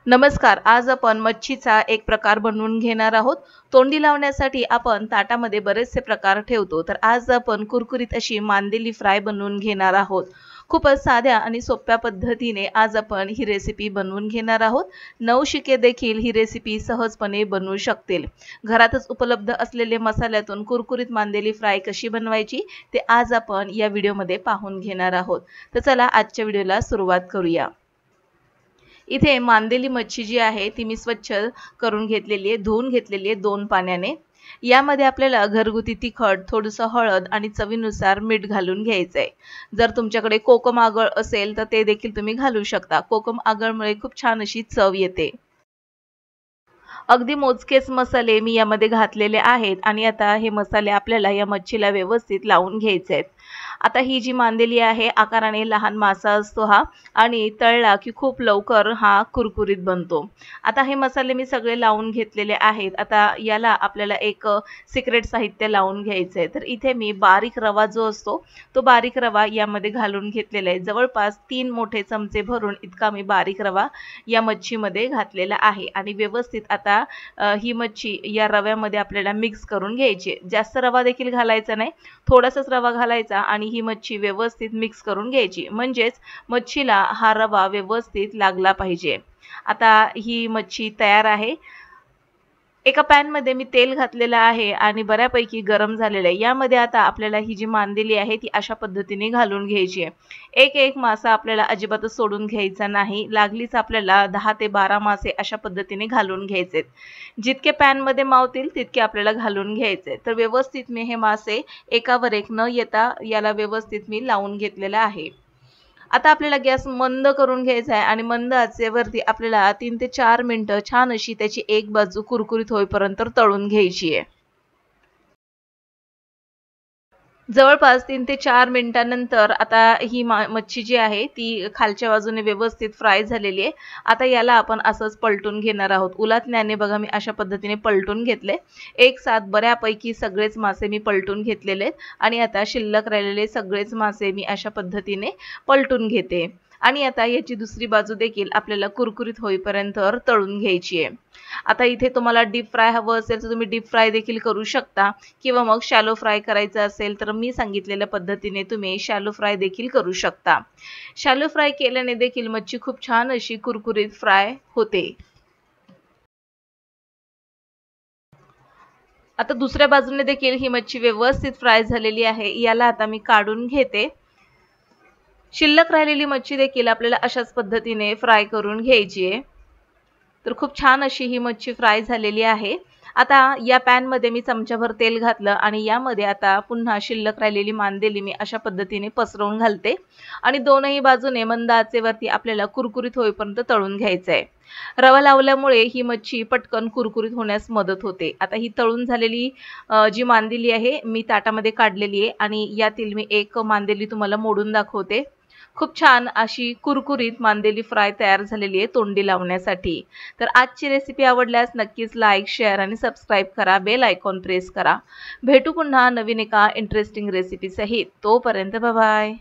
नमस्कार. आज आपण मच्छीचा एक प्रकार बनवून घेणार आहोत. तोंडी लावण्यासाठी आपण ताटामध्ये बरेचसे प्रकार ठेवतो. तर आज आपण कुरकुरीत अशी मांदेली फ्राय बनवून घेणार आहोत. खूपच साध्या आणि सोप्या पद्धतीने आज आपण ही रेसिपी बनवून घेणार आहोत. नवशिके देखील ही रेसिपी सहजपणे बनवू शकतील. घरातच उपलब्ध असलेले मसाल्यातून कुरकुरीत मांदेली फ्राय कशी बनवायची ते आज आपण या व्हिडिओमध्ये पाहून घेणार आहोत. तर चला आजच्या व्हिडिओला सुरुवात करूया. इथे मांदेली मच्छी जी आहे ती मी स्वच्छ करून घेतलेली आहे, धुवून घेतलेली आहे 2 पाण्याने. यामध्ये आपल्याला घरगुती तिखट, थोडंसं हळद आणि चवीनुसार मीठ घालून घ्यायचं आहे. जर तुमच्याकडे कोकम आगळ असेल तर ते देखील तुम्ही घालू शकता. कोकम आगळमुळे खूप छान अशी चव येते. अगदी मोजकेच मसाले मी यामध्ये घातलेले आहेत आणि आता हे मसाले आपल्याला या मच्छीला व्यवस्थित लावून घ्यायचे आहेत. आता ही जी मांदेली आहे आकाराने लहान मासा असतो हा आणि तळला की खूप लवकर हा कुरकुरीत बनतो. आता हे मसाले मी सगळे लावून घेतलेले आहेत. आता याला आपल्याला एक सिक्रेट साहित्य लावून घ्यायचं आहे. तर इथे मी बारीक रवा जो असतो तो बारीक रवा यामध्ये घालून घेतलेला आहे. जवळपास 3 मोठे चमचे भरून इतका मी बारीक रवा या मच्छीमध्ये घातलेला आहे आणि व्यवस्थित आता ही मच्छी या रव्यामध्ये आपल्याला मिक्स करून घ्यायची. जास्त रवा देखील घालायचा नाही, थोडासाच रवा घालायचा आणि ही मच्छी व्यवस्थित मिक्स करून घ्यायची. म्हणजेच मच्छीला हा रवा व्यवस्थित लागला पाहिजे. आता ही मच्छी तयार आहे. एका पॅन मध्ये मी तेल घातलेलं आहे आणि बऱ्यापैकी गरम झालेलं आहे. यामध्ये आता आपल्याला ही जी मांदेली आहे ती अशा पद्धतीने घालून घ्यायची आहे. एक एक मासा आपल्याला अजिबातच सोडून घ्यायचा नाही. लागलीच आपल्याला 10 ते 12 मासे अशा पद्धतीने घालून घ्यायचे. जितके पॅन मध्ये मावतील तितके आपल्याला घालून घ्यायचे. तर व्यवस्थित मी हे मासे एकावर एक न येता याला व्यवस्थित मी लावून घेतलेलं आहे. आता आपल्याला गॅस मंद करून घ्यायचा आहे आणि मंद आचेवरती आपल्याला 3 ते 4 मिनिटं छान अशी त्याची एक बाजू कुरकुरीत होईपर्यंत तळून घ्यायची आहे. जवळपास 3 ते 4 मिनिटांनंतर आता ही मच्छी जी आहे ती खालच्या बाजूने व्यवस्थित फ्राय झालेली आहे. आता याला आपण असंच पलटून घेणार आहोत. उलटण्याने बघा मी अशा पद्धतीने पलटून घेतले. एक साथ बऱ्यापैकी सगळेच मासे मी पलटून घेतलेले आहेत आणि आता शिल्लक राहिलेले सगळेच मासे मी अशा पद्धतीने पलटून घेते. आणि आता याची दुसरी बाजू देखील आपल्याला कुरकुरीत होईपर्यंत तळून घ्यायची आहे. आता इथे तुम्हाला डीप फ्राय हवं असेल तर तुम्ही डीप फ्राय देखील करू शकता किंवा मग शॅलो फ्राय करायचं असेल तर मी सांगितलेल्या पद्धतीने तुम्ही शॅलो फ्राय देखील करू शकता. शॅलो फ्राय केल्याने देखील मच्छी खूप छान अशी कुरकुरीत फ्राय होते. आता दुसऱ्या बाजूने देखील ही मच्छी व्यवस्थित फ्राय झालेली आहे. याला आता मी काढून घेते. शिल्लक राहिलेली मच्छी देखील आपल्याला अशाच पद्धतीने फ्राय करून घ्यायची आहे. तर खूप छान अशी ही मच्छी फ्राय झालेली आहे. आता या पॅन मध्ये मी चमचाभर तेल घातलं आणि यामध्ये आता पुन्हा शिल्लक राहिलेली मांदेली मी अशा पद्धतीने पसरवून घालते आणि दोनही बाजूने मंद आचेवरती आपल्याला कुरकुरीत होईपर्यंत तळून घ्यायचं आहे. रवा लावल्यामुळे ही मच्छी पटकन कुरकुरीत होण्यास मदत होते. आता ही तळून झालेली जी मांदेली आहे मी ताटामध्ये काढलेली आहे आणि यातील मी एक मांदेली तुम्हाला मोडून दाखवते. खूप छान अशी कुरकुरीत मांदेली फ्राय तयार झालेली आहे तोंडी लावण्यासाठी. तर आजची रेसिपी आवडल्यास नक्कीच लाईक, शेअर आणि सबस्क्राईब करा. बेल आयकॉन प्रेस करा. भेटू पुन्हा नवीन एका इंटरेस्टिंग रेसिपी सहित. तोपर्यंत बाय बाय.